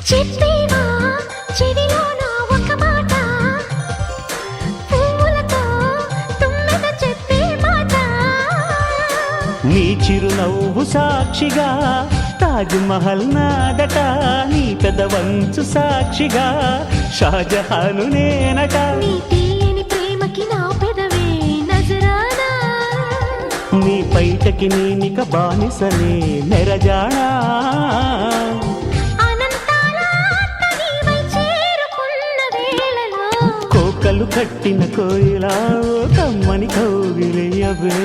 చెప్పేవా చెవిలోన ఒక మాట, పువ్వులతో తుమ్మెద చెప్పే మాట. నీ చిరునవ్వు సాక్షిగా తాజ్ మహల్ నాదట, నీ పెదవంచు సాక్షిగా షాజహాను నేనట. నీ తీయని ప్రేమకి నా పెదవే నజరానా, నీ పైటకి నేనిక బానిసనే నెరజాడా. అనంతాల ఆత్మ నీవై చేరుకున్న వేళలో, కోకలు కట్టిన కోయిలా కమ్మని కౌగిలియవే.